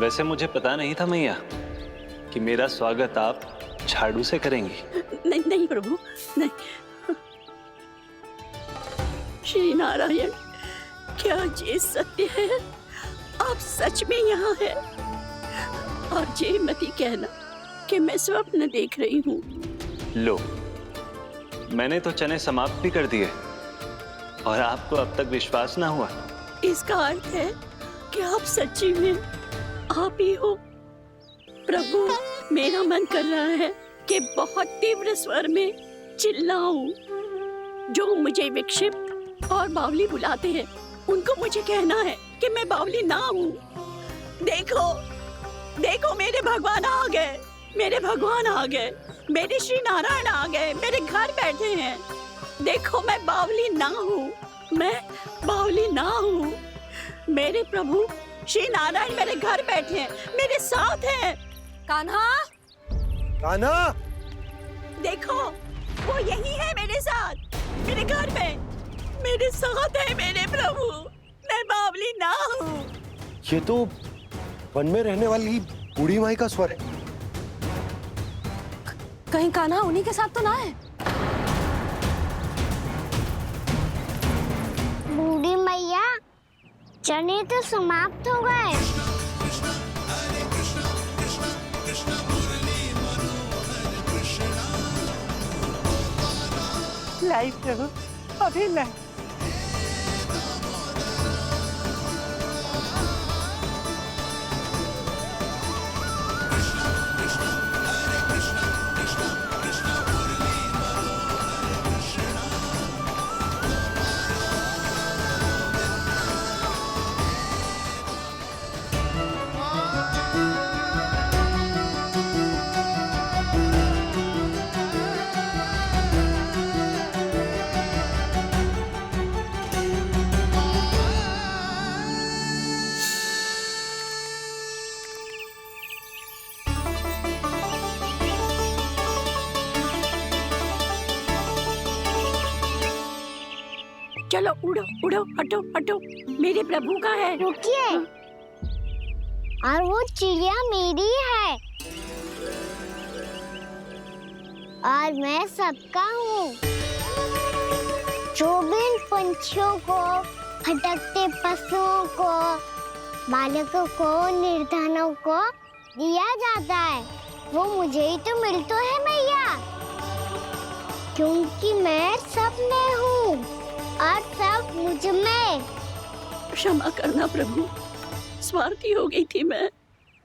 वैसे मुझे पता नहीं था मैया कि मेरा स्वागत आप झाड़ू से करेंगी। नहीं नहीं प्रभु, नहीं। श्री नारायण, क्या ये सत्य है? आप सच में यहाँ हैं? और ये मत ही कहना कि मैं स्वप्न देख रही हूँ। लो, मैंने तो चने समाप्त भी कर दिए और आपको अब तक विश्वास ना हुआ। इसका अर्थ है कि आप सच्ची में आप ही हो। प्रभु, मेरा मन कर रहा है कि बहुत तीव्र स्वर में चिल्लाऊं। जो मुझे विक्षिप्त और बावली बुलाते हैं उनको मुझे कहना है कि मैं बावली ना हूँ। देखो देखो, मेरे भगवान आ गए, मेरे भगवान आ गए, मेरे श्री नारायण आ गए, मेरे घर बैठे हैं। देखो, मैं बावली ना हूँ, मैं बावली ना हूँ। मेरे प्रभु श्री नारायण मेरे घर बैठे हैं, मेरे साथ हैं। कान्हा, कान्हा, देखो, वो यही है मेरे साथ, मेरे घर में, मेरे साथ है मेरे प्रभु। मैं बावली ना हूँ। ये तो वन में रहने वाली बूढ़ी माई का स्वर है। कहीं कान्हा उन्हीं के साथ तो ना है? बूढ़ी मैया, चने तो समाप्त हो गए। लाई प्रभु, अभी लाई। चलो उड़ो उड़ो, हटो हटो, मेरे प्रभु का है। रुकिए, और वो चिड़िया मेरी है और मैं सबका हूँ। जो भी इन पंछियों को, भटकते पशुओं को, बालकों को, निर्धनों को दिया जाता है, वो मुझे ही तो मिलता है मैया, क्योंकि मैं सब में हूँ और सब मुझ में। क्षमा करना प्रभु, स्वार्थी हो गई थी मैं।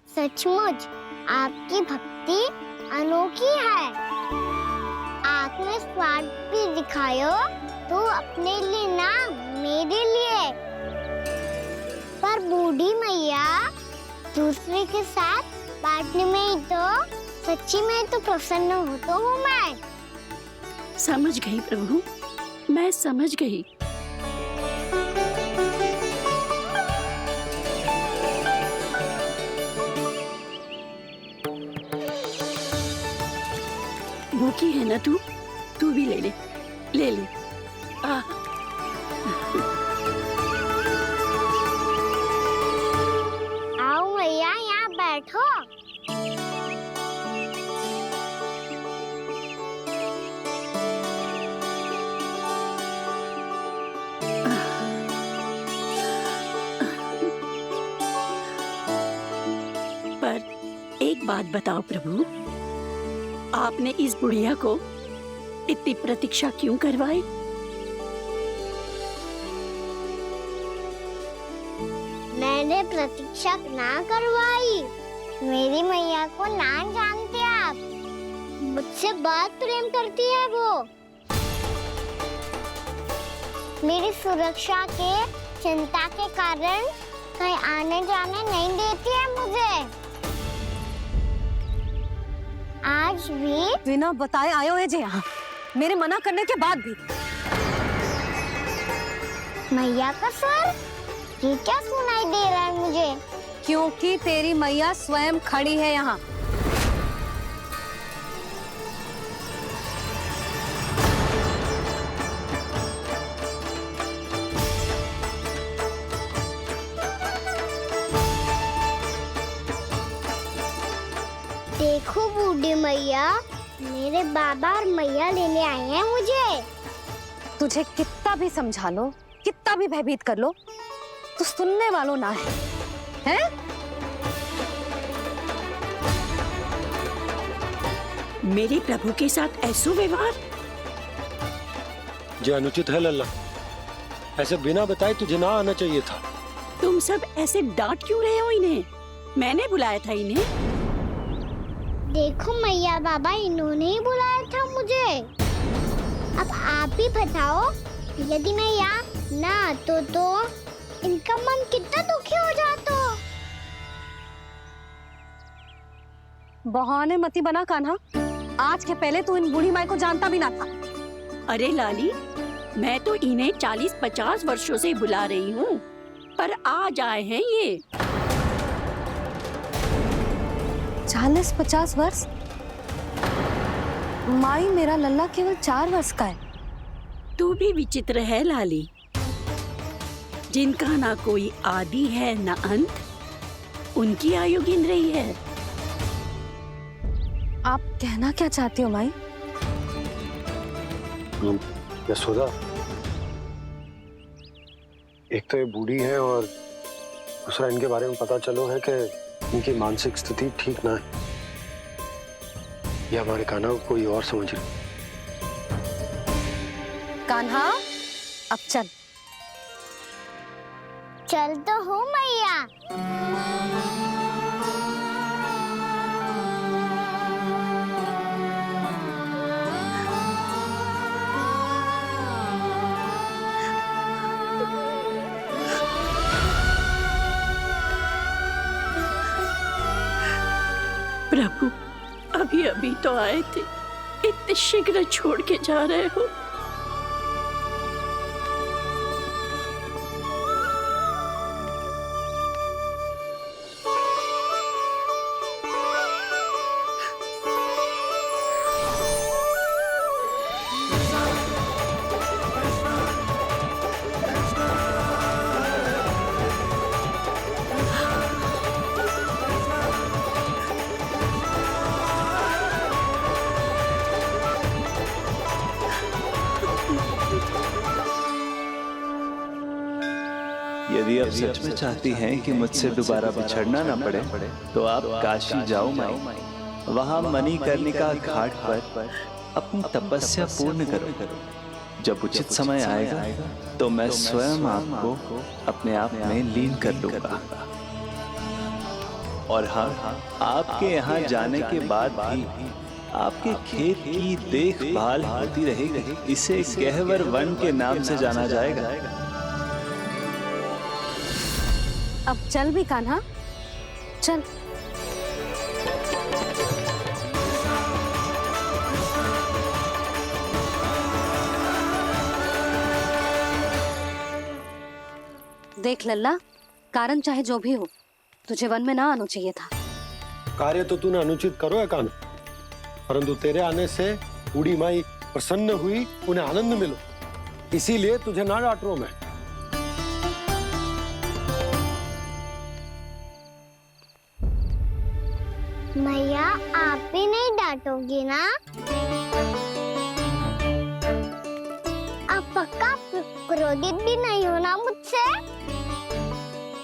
सचमुच आपकी भक्ति अनोखी है। आपने स्वार्थ भी दिखायो तो अपने लिए ना, मेरे लिए। पर बूढ़ी मैया, दूसरे के साथ बांटने में ही तो सच्ची में तो प्रसन्न होता हूँ मैं। समझ गई प्रभु, मैं समझ गई। भूखी है ना तू? तू भी ले ले, ले ले। आओ मैया, यहाँ बैठो। एक बात बताओ प्रभु, आपने इस बुढ़िया को इतनी प्रतीक्षा क्यों करवाई? मैंने प्रतीक्षा ना करवाई। मेरी मैया को ना जानते आप, मुझसे बहुत प्रेम करती है वो। मेरी सुरक्षा के चिंता के कारण कहीं आने जाने नहीं देती है मुझे। आज भी बिना बताए आए हुए जे यहाँ, मेरे मना करने के बाद भी। मैया का स्वर, ये क्या सुनाई दे रहा है मुझे? क्योंकि तेरी मैया स्वयं खड़ी है यहाँ। देखो बूढ़ी मैया, मेरे बाबा और मैया लेने आए हैं मुझे। तुझे कितना भी समझा लो, कितना भी भयभीत कर लो, तो सुनने वालों ना है, हैं? मेरे प्रभु के साथ ऐसा व्यवहार जो अनुचित है लल्ला। ऐसे बिना बताए तुझे ना आना चाहिए था। तुम सब ऐसे डांट क्यों रहे हो इन्हें? मैंने बुलाया था इन्हें। देखो मैया बाबा, इन्होंने ही बुलाया था मुझे। अब आप ही बताओ, यदि मैं यहाँ ना आतो तो इनका मन कितना दुखी हो जाता। बहाने मती बना कान्हा। आज के पहले तू इन बूढ़ी माई को जानता भी ना था। अरे लाली, मैं तो इन्हें 40-50 वर्षों से बुला रही हूँ, पर आज आए हैं ये। 40-50 वर्ष? माई, मेरा लल्ला केवल 4 वर्ष का है। तू भी विचित्र है लाली, जिनका ना कोई आदि है ना अंत, उनकी आयु गिन रही है। आप कहना क्या चाहती हो माई? यशोदा, एक तो ये बूढ़ी है और दूसरा इनके बारे में पता चलो है कि इनकी मानसिक स्थिति ठीक ना है। ये हमारे कान्हा को कोई और समझ रही। कान्हा, अब चल। चल तो हो मैया। प्रभु, अभी अभी तो आए थे, इतने शीघ्र छोड़ के जा रहे हो। यदि आप सच में चाहती हैं कि मुझसे दोबारा बिछड़ना ना पड़े, तो आप काशी जाओ माई। वहां मणिकर्णिका घाट पर अपनी तपस्या पूर्ण करो। जब उचित समय आएगा तो मैं स्वयं आपको अपने आप में लीन कर लूंगा। और हाँ, आपके यहाँ जाने के बाद भी आपके खेत की देखभाल होती रहेगी। इसे गहवर वन के नाम से जाना जाएगा। अब चल भी कान्हा, चल। देख लल्ला, कारण चाहे जो भी हो, तुझे वन में ना आना चाहिए था। कार्य तो तूने अनुचित करो है कान्हा, परंतु तेरे आने से बूढ़ी माई प्रसन्न हुई, उन्हें आनंद मिलो, इसीलिए तुझे ना डांट रहा हूं मैं। मैया, आप ही नहीं डांटोगी ना? आप पक्का क्रोधित भी नहीं हो ना मुझसे?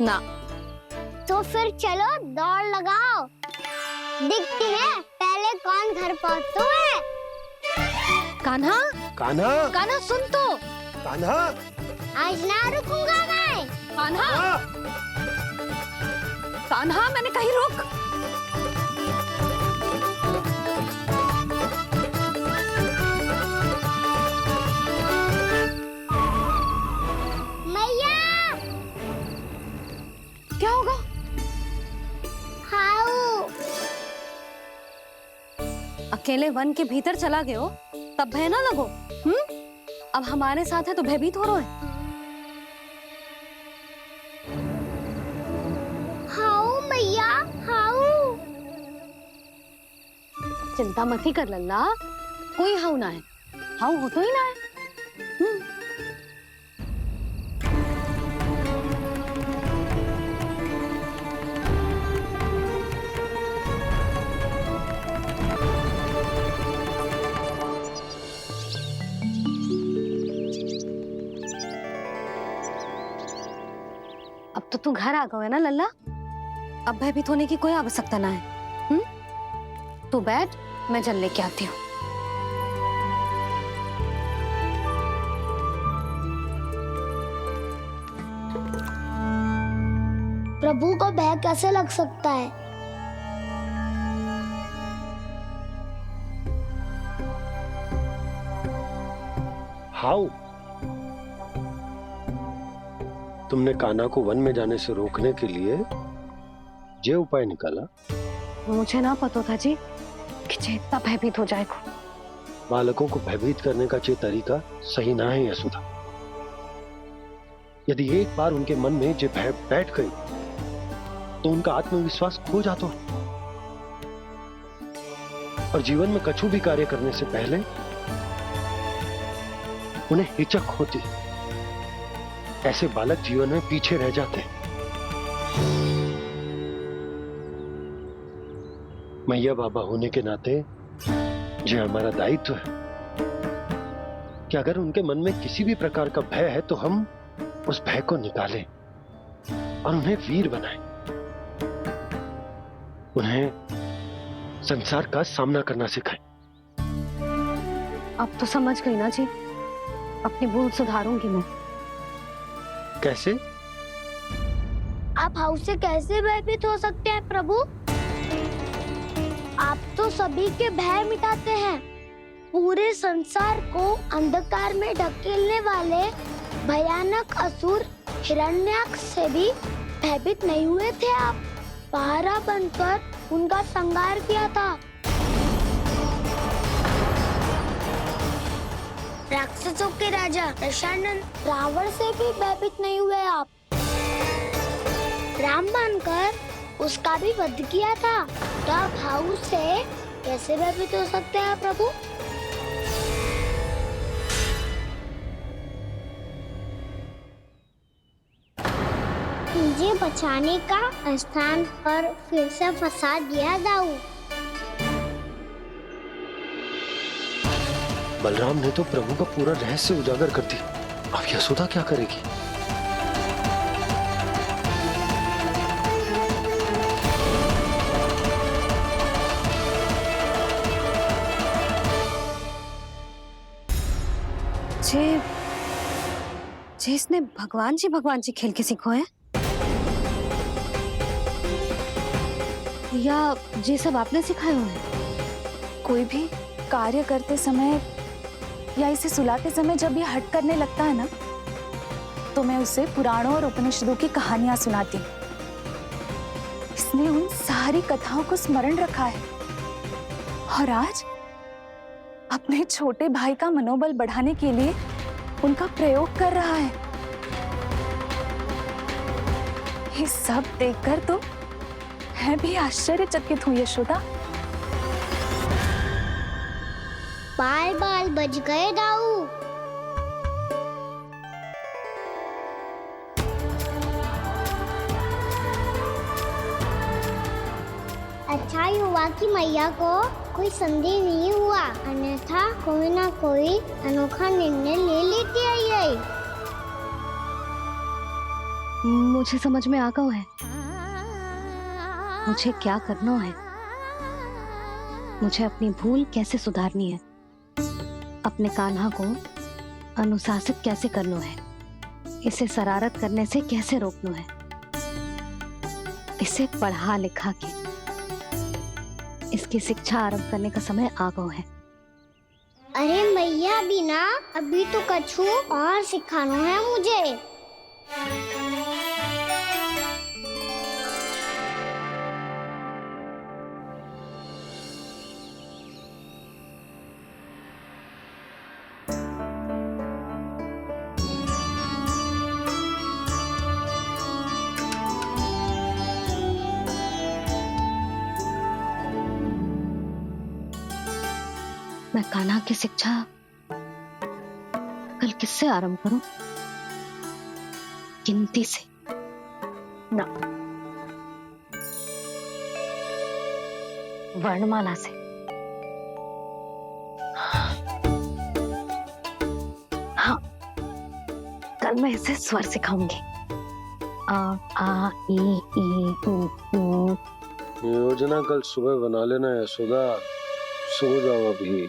ना। तो फिर चलो दौड़ लगाओ, दिखती है पहले कौन घर पहुंचता है। कान्हा, कान्हा, कान्हा सुन तो। कान्हा, आज ना रुकूंगा मैं। कान्हा, कान्हा, मैंने कहीं रुक। मैया, क्या होगा? हाउ अकेले वन के भीतर चला गए हो, तब भय ना लगो। अब हमारे साथ है तो भयभीत हो रहे हैं। हाउ मैया, हाउ। चिंता मत ही कर लल्ला, कोई हाउ ना है। हाउ हो तो ही ना है। तू घर आ गए ना लल्ला, अब भयभीत होने की कोई आवश्यकता ना है। तू बैठ, मैं जल लेके आती हूँ। प्रभु को भय कैसे लग सकता है? हाउ? तुमने कान्हा को वन में जाने से रोकने के लिए ये उपाय निकाला? मुझे ना पता था जी कि जे इतना भयभीत हो जाएगा। बालकों को भयभीत करने का ये तरीका सही ना है यशोदा। यदि एक बार उनके मन में ये भय बैठ गई तो उनका आत्मविश्वास खो जाता है और जीवन में कछु भी कार्य करने से पहले उन्हें हिचक होती। ऐसे बालक जीवन में पीछे रह जाते हैं। मैया बाबा होने के नाते ये हमारा दायित्व है कि अगर उनके मन में किसी भी प्रकार का भय है तो हम उस भय को निकालें और उन्हें वीर बनाएं। उन्हें संसार का सामना करना सिखाएं। अब तो समझ गई ना जी, अपनी भूल सुधारूंगी मैं। कैसे? आप हाउ से कैसे भयभीत हो सकते हैं प्रभु? आप तो सभी के भय मिटाते हैं। पूरे संसार को अंधकार में ढकेलने वाले भयानक असुर हिरण्याक्ष से भी भयभीत नहीं हुए थे आप। पहरा बनकर उनका संहार किया था। राक्षसों के राजा दशानन रावण से भी भयभीत नहीं हुए आप। राम बनकर उसका भी वध किया था। तो आप हाउ से कैसे भयभीत हो सकते हैं प्रभु? मुझे बचाने का स्थान पर फिर से फंसा दिया दाऊ। बलराम ने तो प्रभु का पूरा रहस्य उजागर कर दिया। अब यशोदा क्या करेगी? जे इसने भगवान जी खेल के सीखो है, या ये सब आपने सिखाए हुए हैं? कोई भी कार्य करते समय या इसे सुलाते समय जब ये हट करने लगता है ना, तो मैं उसे पुराणों और उपनिषदों की कहानियां सुनाती हूँ। इसने उन सारी कथाओं को स्मरण रखा है और आज अपने छोटे भाई का मनोबल बढ़ाने के लिए उनका प्रयोग कर रहा है। ये सब देखकर तो मैं भी आश्चर्यचकित हूँ यशोदा। बाल बाल बज गए दाऊ। अच्छा ही हुआ कि मैया को कोई संदेह नहीं हुआ, अन्यथा कोई ना कोई अनोखा निर्णय ले लेती है ये। मुझे समझ में आ गया है मुझे क्या करना है। मुझे अपनी भूल कैसे सुधारनी है, अपने कान्हा को अनुशासित कैसे करना है, इसे शरारत करने से कैसे रोकना है, इसे पढ़ा लिखा के इसकी शिक्षा आरंभ करने का समय आ गया है। अरे मैया बिना अभी तो कछु और सिखाना है मुझे। मैं कान्हा की शिक्षा कल किससे आरंभ करूं? गिनती से ना, वर्णमाला से। हाँ, कल मैं इसे स्वर सिखाऊंगी आ ई उ ऊ। योजना कल सुबह बना लेना यशोदा, सो जाओ अभी।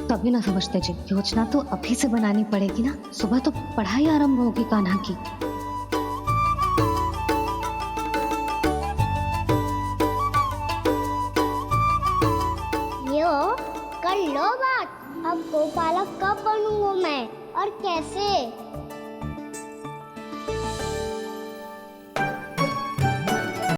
तभी ना समझते जी, योजना तो अभी से बनानी पड़ेगी ना। सुबह तो पढ़ाई आरंभ होगी कान्हा की।